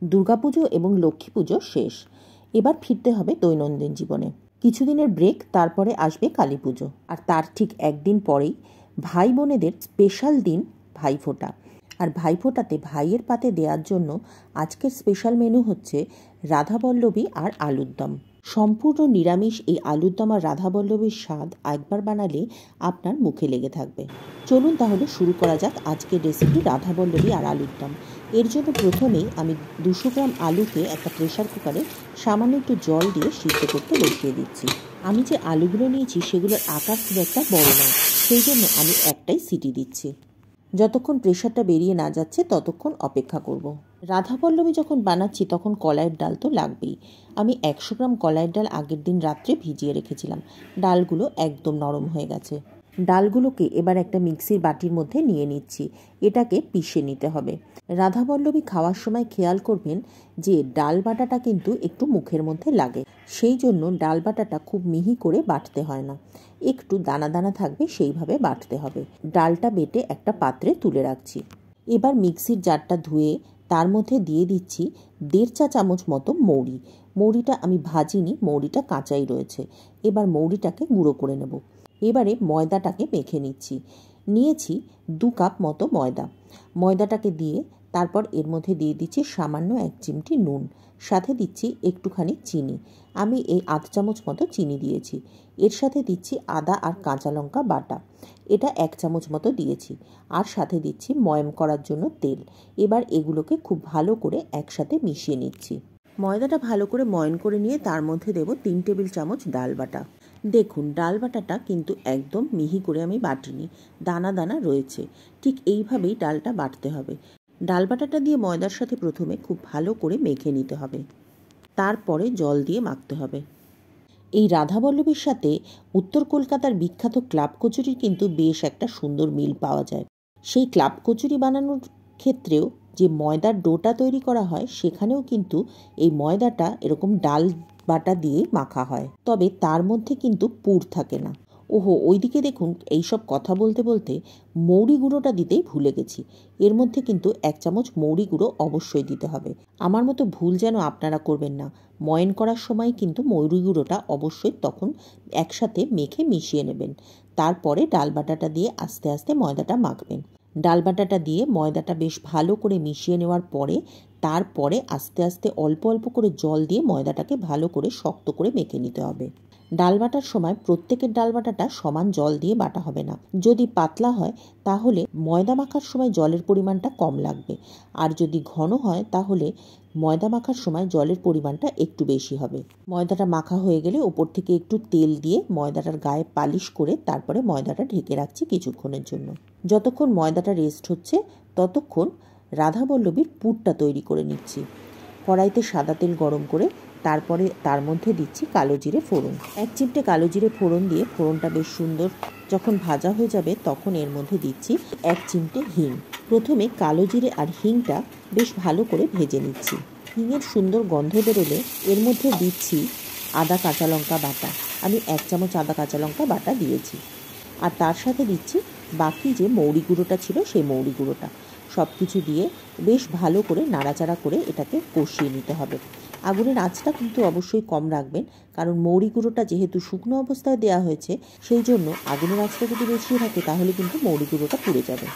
দুর্গাপুজো এবং লক্ষ্মী পুজো শেষ, এবার ফিরতে হবে দৈনন্দিন জীবনে। কিছুদিনের ব্রেক, তারপরে আসবে কালী পুজো, আর তার ঠিক একদিন পরেই ভাই বোনেদের স্পেশাল দিন ভাইফোঁটা। আর ভাইফোঁটাতে ভাইয়ের পাতে দেওয়ার জন্য আজকের স্পেশাল মেনু হচ্ছে রাধাবল্লভী আর আলুর দম। সম্পূর্ণ নিরামিষ এই আলুর দম আর রাধাবল্লভীর স্বাদ একবার বানালে আপনার মুখে লেগে থাকবে। চলুন তাহলে শুরু করা যাক আজকের রেসিপি রাধাবল্লভী আর আলুর দম। এর জন্য প্রথমেই আমি 200 গ্রাম আলুকে একটা প্রেশার কুকারে সামান্য একটু জল দিয়ে সিদ্ধ করতে বসিয়ে দিচ্ছি। আমি যে আলুগুলো নিয়েছি সেগুলোর আকার খুব একটা বড় নয়, সেই জন্য আমি একটাই সিটি দিচ্ছি। যতক্ষণ প্রেশারটা বেরিয়ে না যাচ্ছে ততক্ষণ অপেক্ষা করব। রাধাবল্লভী যখন বানাচ্ছি তখন কলাইয়ের ডাল তো লাগবেই। আমি 100 গ্রাম কলাইয়ের ডাল আগের দিন রাত্রে ভিজিয়ে রেখেছিলাম। ডালগুলো একদম নরম হয়ে গেছে। ডালগুলোকে এবার একটা মিক্সির বাটির মধ্যে নিয়ে নিচ্ছি। এটাকে পিষে নিতে হবে। রাধাবল্লভী খাওয়ার সময় খেয়াল করবেন যে ডাল বাটাটা কিন্তু একটু মুখের মধ্যে লাগে, সেই জন্য ডাল বাটাটা খুব মিহি করে বাটতে হয় না, একটু দানা দানা থাকবে সেইভাবে বাটতে হবে। ডালটা বেটে একটা পাত্রে তুলে রাখছি। এবার মিক্সির জারটা ধুয়ে তার মধ্যে দিয়ে দিচ্ছি 1.5 চা চামচ মতো মৌরি। মৌরিটা আমি ভাজিনি, মৌরিটা কাঁচাই রয়েছে। এবার মৌরিটাকে গুঁড়ো করে নেব। এবারে ময়দাটাকে মেখে নিয়েছি 2 কাপ মতো ময়দা। ময়দাটাকে দিয়ে তারপর এর মধ্যে দিয়ে দিচ্ছি সামান্য 1 চিমটি নুন, সাথে দিচ্ছি একটুখানি চিনি। আমি এই 1/2 চামচ মতো চিনি দিয়েছি। এর সাথে দিচ্ছি আদা আর কাঁচা লঙ্কা বাটা, এটা 1 চামচ মতো দিয়েছি। আর সাথে দিচ্ছি ময়ম করার জন্য তেল। এবার এগুলোকে খুব ভালো করে একসাথে মিশিয়ে নিচ্ছি। ময়দাটা ভালো করে ময়ন করে নিয়ে তার মধ্যে দেব 3 টেবিল চামচ ডাল বাটা। দেখুন ডাল বাটাটা কিন্তু একদম মিহি করে আমি বাটিনি, দানা দানা রয়েছে। ঠিক এইভাবেই ডালটা বাটতে হবে। ডাল বাটাটা দিয়ে ময়দার সাথে প্রথমে খুব ভালো করে মেখে নিতে হবে, তারপরে জল দিয়ে মাখতে হবে। এই রাধাবল্লভীর সাথে উত্তর কলকাতার বিখ্যাত ক্লাব কচুরির কিন্তু বেশ একটা সুন্দর মিল পাওয়া যায়। সেই ক্লাব কচুরি বানানোর ক্ষেত্রেও যে ময়দার ডোটা তৈরি করা হয়, সেখানেও কিন্তু এই ময়দাটা এরকম ডাল বাটা দিয়ে মাখা হয়, তবে তার মধ্যে কিন্তু পুর থাকে না। ওহো, ওইদিকে দেখুন, এইসব কথা বলতে বলতে মৌরি গুঁড়োটা দিতেই ভুলে গেছি। এর মধ্যে কিন্তু 1 চামচ মৌরি গুঁড়ো অবশ্যই দিতে হবে। আমার মতো ভুল যেন আপনারা করবেন না। ময়ন করার সময় কিন্তু মৌরি গুঁড়োটা অবশ্যই তখন একসাথে মেখে মিশিয়ে নেবেন। তারপরে ডাল বাটাটা দিয়ে আস্তে আস্তে ময়দাটা মাখবেন। ডাল বাটাটা দিয়ে ময়দাটা বেশ ভালো করে মিশিয়ে নেওয়ার পরে তারপরে আস্তে আস্তে অল্প অল্প করে জল দিয়ে ময়দাটাকে ভালো করে শক্ত করে মেখে নিতে হবে। ডাল বাটার সময় প্রত্যেকের ডাল বাটাটা সমান জল দিয়ে বাটা হবে না। যদি পাতলা হয় তাহলে ময়দা মাখার সময় জলের পরিমাণটা কম লাগবে, আর যদি ঘন হয় তাহলে ময়দা মাখার সময় জলের পরিমাণটা একটু বেশি হবে। ময়দাটা মাখা হয়ে গেলে ওপর থেকে একটু তেল দিয়ে ময়দাটার গায়ে পালিশ করে তারপরে ময়দাটা ঢেকে রাখছি কিছুক্ষণের জন্য। যতক্ষণ ময়দাটা রেস্ট হচ্ছে ততক্ষণ রাধাবল্লভীর পুরটা তৈরি করে নিচ্ছি। কড়াইতে সাদা তেল গরম করে তারপরে তার মধ্যে দিচ্ছি কালো জিরে ফোড়ন। 1 চিমটে কালো জিরে ফোড়ন দিয়ে ফোড়নটা বেশ সুন্দর যখন ভাজা হয়ে যাবে তখন এর মধ্যে দিচ্ছি 1 চিমটে হিং। প্রথমে কালো জিরে আর হিংটা বেশ ভালো করে ভেজে নিচ্ছি। হিঙের সুন্দর গন্ধ বেরোলে এর মধ্যে দিচ্ছি আদা কাঁচা লঙ্কা বাটা। আমি 1 চামচ আদা কাঁচা লঙ্কা বাটা দিয়েছি। আর তার সাথে দিচ্ছি বাকি যে মৌরি গুঁড়োটা ছিল সেই মৌরি গুঁড়োটা। সব কিছু দিয়ে বেশ ভালো করে নাড়াচাড়া করে এটাকে কষিয়ে নিতে হবে। আগুনের আঁচটা কিন্তু অবশ্যই কম রাখবেন, কারণ মৌরি গুঁড়োটা যেহেতু শুকনো অবস্থায় দেওয়া হয়েছে, সেই জন্য আগুনের আঁচটা যদি বেশি থাকে তাহলে কিন্তু মৌরি গুঁড়োটা পুড়ে যাবে।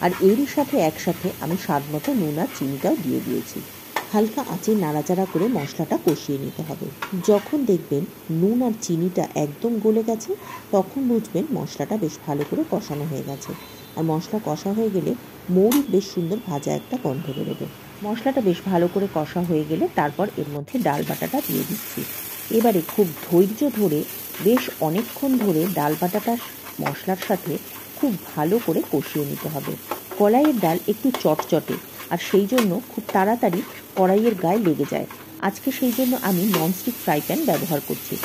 আর এরই সাথে একসাথে আমি স্বাদ মতো নুন আর চিনিটাও দিয়ে দিয়েছি। হালকা আঁচে নাড়াচাড়া করে মশলাটা কষিয়ে নিতে হবে। যখন দেখবেন নুন আর চিনিটা একদম গলে গেছে তখন বুঝবেন মশলাটা বেশ ভালো করে কষানো হয়ে গেছে। আর মশলা কষা হয়ে গেলে মৌরির বেশ সুন্দর ভাজা একটা গন্ধ বেরোবে। মশলাটা বেশ ভালো করে কষা হয়ে গেলে তারপর এর মধ্যে ডাল বাটাটা দিয়ে দিচ্ছি। এবারে খুব ধৈর্য ধরে বেশ অনেকক্ষণ ধরে ডাল বাটাটা মশলার সাথে খুব ভালো করে কষিয়ে নিতে হবে। কলাইয়ের ডাল একটু চটচটে, আর সেই জন্য খুব তাড়াতাড়ি কড়াইয়ের গায়ে লেগে যায়। আজকে সেই জন্য আমি ননস্টিক ফ্রাই প্যান ব্যবহার করছি।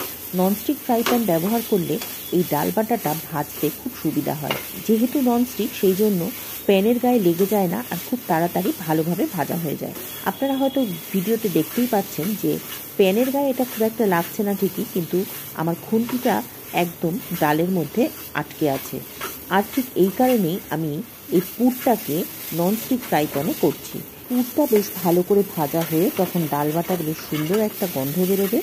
ননস্টিক ফ্রাই প্যান ব্যবহার করলে এই ডাল বাটাটা ভাজতে খুব সুবিধা হয়। যেহেতু ননস্টিক, সেই জন্য প্যানের গায়ে লেগে যায় না আর খুব তাড়াতাড়ি ভালোভাবে ভাজা হয়ে যায়। আপনারা হয়তো ভিডিওতে দেখতেই পাচ্ছেন যে প্যানের গায়ে এটা খুব একটা লাগছে না ঠিকই, কিন্তু আমার খুন্তিটা একদম ডালের মধ্যে আটকে আছে। আর ঠিক এই কারণেই আমি এই পুরটাকে ননস্টিক ফ্রাই প্যানে করছি। পুরটা বেশ ভালো করে ভাজা হয়ে তখন ডাল বাটার বেশ সুন্দর একটা গন্ধ বেরোবে,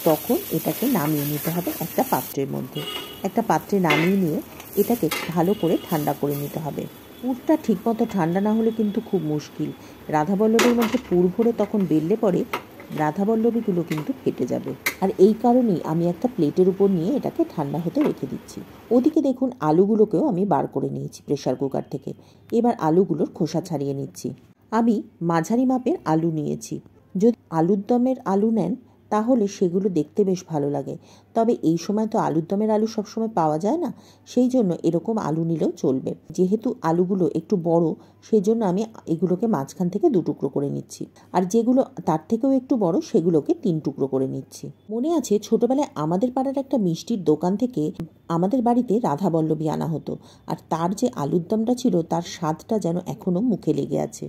তখন এটাকে নামিয়ে নিতে হবে একটা পাত্রের মধ্যে। একটা পাত্রে নামিয়ে নিয়ে এটাকে ভালো করে ঠান্ডা করে নিতে হবে। পুরটা ঠিকমতো ঠান্ডা না হলে কিন্তু খুব মুশকিল। রাধাবল্লভীর মধ্যে পুর ভরে তখন বেললে পরে রাধাবল্লভীগুলো কিন্তু ফেটে যাবে। আর এই কারণেই আমি একটা প্লেটের উপর নিয়ে এটাকে ঠান্ডা হতে রেখে দিচ্ছি। ওদিকে দেখুন আলুগুলোকেও আমি বার করে নিয়েছি প্রেসার কুকার থেকে। এবার আলুগুলোর খোসা ছাড়িয়ে নিচ্ছি। আমি মাঝারি মাপের আলু নিয়েছি। যদি আলুর দমের আলু নেন তাহলে সেগুলো দেখতে বেশ ভালো লাগে, তবে এই সময় তো আলুর দমের আলু সবসময় পাওয়া যায় না, সেই জন্য এরকম আলু নিলেও চলবে। যেহেতু আলুগুলো একটু বড়, সেই জন্য আমি এগুলোকে মাঝখান থেকে 2 টুকরো করে নিচ্ছি, আর যেগুলো তার থেকেও একটু বড় সেগুলোকে 3 টুকরো করে নিচ্ছি। মনে আছে ছোটবেলায় আমাদের পাড়ার একটা মিষ্টির দোকান থেকে আমাদের বাড়িতে রাধাবল্লভী আনা হতো, আর তার যে আলুর দমটা ছিল তার স্বাদটা যেন এখনও মুখে লেগে আছে।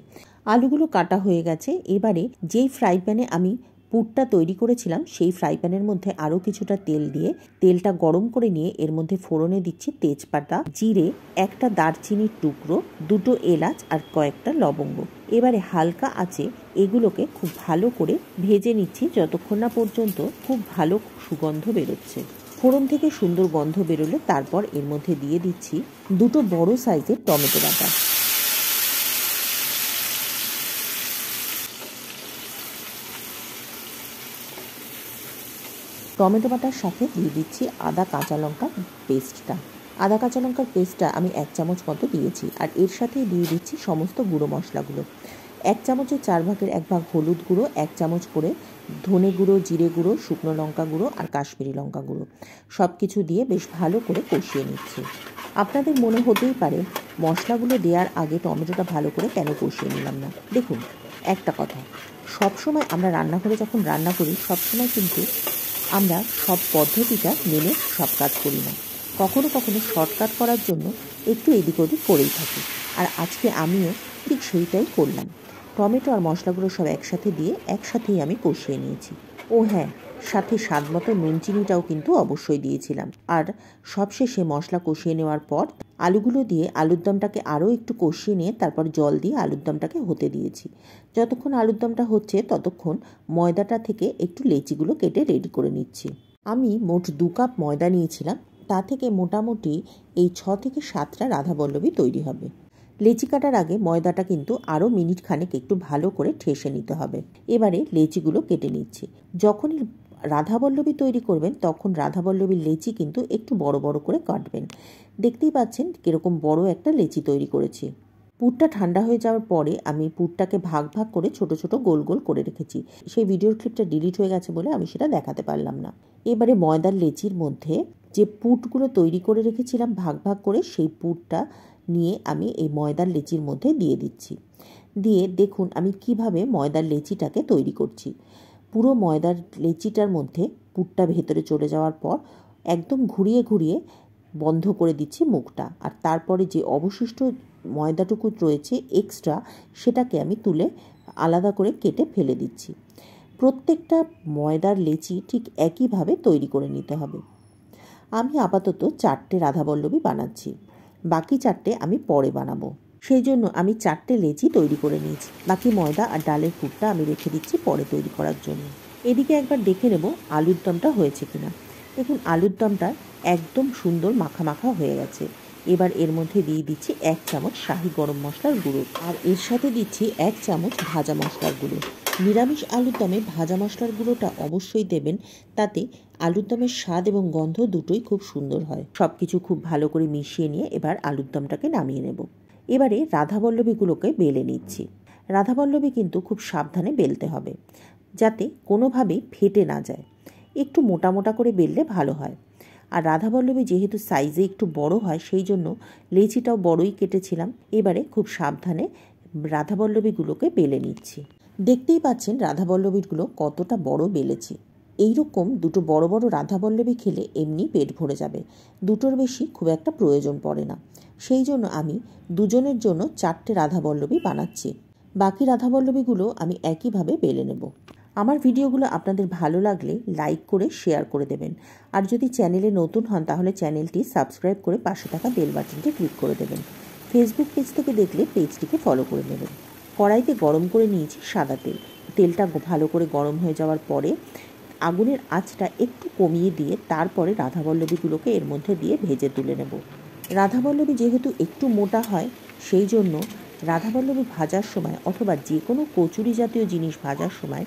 আলুগুলো কাটা হয়ে গেছে। এবারে যেই ফ্রাই প্যানে আমি পুরটা তৈরি করেছিলাম সেই ফ্রাই প্যানের মধ্যে আরও কিছুটা তেল দিয়ে তেলটা গরম করে নিয়ে এর মধ্যে ফোড়নে দিচ্ছি তেজপাতা, জিরে, একটা দারচিনির টুকরো, 2টো এলাচ আর কয়েকটা লবঙ্গ। এবারে হালকা আঁচে এগুলোকে খুব ভালো করে ভেজে নিচ্ছি যতক্ষণ না পর্যন্ত খুব ভালো সুগন্ধ বেরোচ্ছে। ফোড়ন থেকে সুন্দর গন্ধ বেরোলে তারপর এর মধ্যে দিয়ে দিচ্ছি 2টো বড় সাইজের টমেটো বাটা। টমেটো বাটার সাথে দিয়ে দিচ্ছি আদা কাঁচা লঙ্কার পেস্টটা। আদা কাঁচা লঙ্কার পেস্টটা আমি 1 চামচ মতো দিয়েছি, আর এর সাথে দিয়ে দিচ্ছি সমস্ত গুঁড়ো মশলাগুলো। 1 চামচের 4 ভাগের 1 ভাগ হলুদ গুঁড়ো, 1 চামচ করে ধনে গুঁড়ো, জিরে গুঁড়ো, শুকনো লঙ্কা গুঁড়ো আর কাশ্মীরি লঙ্কা গুঁড়ো, সব কিছু দিয়ে বেশ ভালো করে কষিয়ে নিচ্ছি। আপনাদের মনে হতেই পারে মশলাগুলো দেওয়ার আগে টমেটোটা ভালো করে কেন কষিয়ে নিলাম না। দেখুন একটা কথা, সবসময় আমরা রান্নাঘরে যখন রান্না করি সবসময় কিন্তু আমরা সব পদ্ধতিটা মেনে সব কাজ করি না, কখনো কখনো শর্টকাট করার জন্য একটু এদিক ওদিক করেই থাকি, আর আজকে আমিও ঠিক সেইটাই করলাম। টমেটো আর মশলাগুলো সব একসাথে দিয়ে একসাথেই আমি কষিয়ে নিয়েছি। ও হ্যাঁ, সাথে স্বাদ মতো নুন চিনিটাও কিন্তু অবশ্যই দিয়েছিলাম। আর সবশেষে মশলা কষিয়ে নেওয়ার পর আলুগুলো দিয়ে আলুর দমটাকে আরও একটু কষিয়ে নিয়ে তারপর জল দিয়ে আলুর দমটাকে হতে দিয়েছি। যতক্ষণ আলুর দমটা হচ্ছে ততক্ষণ ময়দাটা থেকে একটু লেচিগুলো কেটে রেডি করে নিচ্ছি। আমি মোট 2 কাপ ময়দা নিয়েছিলাম, তা থেকে মোটামুটি এই 6 থেকে 7টা রাধাবল্লভী তৈরি হবে। লেচি কাটার আগে ময়দাটা কিন্তু আরও মিনিট খানেক একটু ভালো করে ঠেসে নিতে হবে। এবারে লেচিগুলো কেটে নিচ্ছি। যখনই রাধাবল্লভী তৈরি করবেন তখন রাধাবল্লভীর লেচি কিন্তু একটু বড় বড় করে কাটবেন। দেখতেই পাচ্ছেন কীরকম বড় একটা লেচি তৈরি করেছি। পুরটা ঠান্ডা হয়ে যাওয়ার পরে আমি পুরটাকে ভাগ ভাগ করে ছোট ছোট গোল গোল করে রেখেছি। সেই ভিডিওর ক্লিপটা ডিলিট হয়ে গেছে বলে আমি সেটা দেখাতে পারলাম না। এবারে ময়দার লেচির মধ্যে যে পুরগুলো তৈরি করে রেখেছিলাম ভাগ ভাগ করে, সেই পুরটা নিয়ে আমি এই ময়দার লেচির মধ্যে দিয়ে দিচ্ছি। দিয়ে দেখুন আমি কিভাবে ময়দার লেচিটাকে তৈরি করছি। পুরো ময়দার লেচিটার মধ্যে পুরটা ভেতরে চলে যাওয়ার পর একদম ঘুরিয়ে ঘুরিয়ে বন্ধ করে দিচ্ছি মুখটা, আর তারপরে যে অবশিষ্ট ময়দাটুকু রয়েছে এক্সট্রা, সেটাকে আমি তুলে আলাদা করে কেটে ফেলে দিচ্ছি। প্রত্যেকটা ময়দার লেচি ঠিক একইভাবে তৈরি করে নিতে হবে। আমি আপাতত 4টে রাধাবল্লভী বানাচ্ছি, বাকি 4টে আমি পরে বানাবো। সেই জন্য আমি 4টে লেচি তৈরি করে নিয়েছি। বাকি ময়দা আর ডালের পুরটা আমি রেখে দিচ্ছি পরে তৈরি করার জন্য। এদিকে একবার দেখে নেব আলুর দমটা হয়েছে কিনা। দেখুন আলুর দমটা একদম সুন্দর মাখা মাখা হয়ে গেছে। এবার এর মধ্যে দিয়ে দিচ্ছি 1 চামচ শাহি গরম মশলার গুঁড়ো, আর এর সাথে দিচ্ছি 1 চামচ ভাজা মশলার গুঁড়ো। নিরামিষ আলুর দমে ভাজা মশলার গুঁড়োটা অবশ্যই দেবেন, তাতে আলুর দমের স্বাদ এবং গন্ধ দুটোই খুব সুন্দর হয়। সব কিছু খুব ভালো করে মিশিয়ে নিয়ে এবার আলুর দমটাকে নামিয়ে নেব। এবারে রাধাবল্লভীগুলোকে বেলে নিচ্ছি। রাধাবল্লভী কিন্তু খুব সাবধানে বেলতে হবে যাতে কোনোভাবেই ফেটে না যায়। একটু মোটা মোটা করে বেললে ভালো হয়। আর রাধাবল্লভী যেহেতু সাইজে একটু বড় হয় সেই জন্য লেচিটাও বড়ই কেটেছিলাম। এবারে খুব সাবধানে রাধাবল্লভীগুলোকে বেলে নিচ্ছি। দেখতেই পাচ্ছেন রাধাবল্লভীগুলো কতটা বড় বেলেছি। এইরকম 2টো বড় বড় রাধাবল্লভী খেলে এমনি পেট ভরে যাবে, 2টোর বেশি খুব একটা প্রয়োজন পড়ে না। সেই জন্য আমি 2জনের জন্য 4টে রাধাবল্লভী বানাচ্ছি। বাকি রাধাবল্লভীগুলো আমি একইভাবে বেলে নেব। আমার ভিডিওগুলো আপনাদের ভালো লাগলে লাইক করে শেয়ার করে দেবেন, আর যদি চ্যানেলে নতুন হন তাহলে চ্যানেলটি সাবস্ক্রাইব করে পাশে থাকা বেল বাটনটি ক্লিক করে দেবেন। ফেসবুক পেজ থেকে দেখলে পেজটিকে ফলো করে নেবেন। কড়াইতে গরম করে নিয়েছি সাদা তেল। তেলটা ভালো করে গরম হয়ে যাওয়ার পরে আগুনের আঁচটা একটু কমিয়ে দিয়ে তারপরে রাধাবল্লভীগুলোকে এর মধ্যে দিয়ে ভেজে তুলে নেব। রাধাবল্লভী যেহেতু একটু মোটা হয়, সেই জন্য রাধাবল্লভী ভাজার সময় অথবা যে কোনো কচুরি জাতীয় জিনিস ভাজার সময়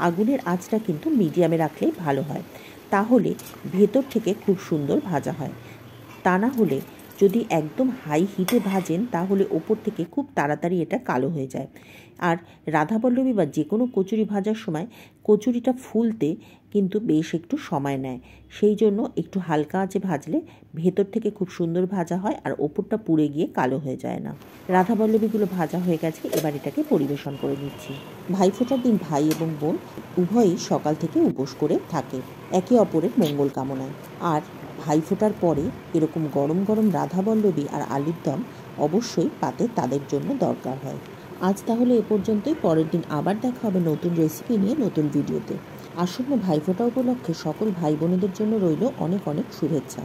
আগুনের আঁচটা কিন্তু মিডিয়ামে রাখলেই ভালো হয়, তাহলে ভেতর থেকে খুব সুন্দর ভাজা হয়। তা না হলে যদি একদম হাই হিটে ভাজেন তাহলে ওপর থেকে খুব তাড়াতাড়ি এটা কালো হয়ে যায়। আর রাধাবল্লভী বা যে কোনো কচুরি ভাজার সময় কচুরিটা ফুলতে কিন্তু বেশ একটু সময় নেয়, সেই জন্য একটু হালকা আঁচে ভাজলে ভেতর থেকে খুব সুন্দর ভাজা হয় আর ওপরটা পুড়ে গিয়ে কালো হয়ে যায় না। রাধাবল্লভীগুলো ভাজা হয়ে গেছে, এবার এটাকে পরিবেশন করে নিচ্ছি। ভাইফোঁটার দিন ভাই এবং বোন উভয়ই সকাল থেকে উপোস করে থাকে একে অপরের মঙ্গল কামনায়। আর ভাইফোঁটার পরে এরকম গরম গরম রাধাবল্লভী আর আলুর দম অবশ্যই পাতে তাদের জন্য দরকার হয়। আজ তাহলে এ পর্যন্তই। পরের দিন আবার দেখা হবে নতুন রেসিপি নিয়ে নতুন ভিডিওতে। আসন্ন ভাইফোঁটা উপলক্ষে সকল ভাই বোনেদের জন্য রইল অনেক অনেক শুভেচ্ছা।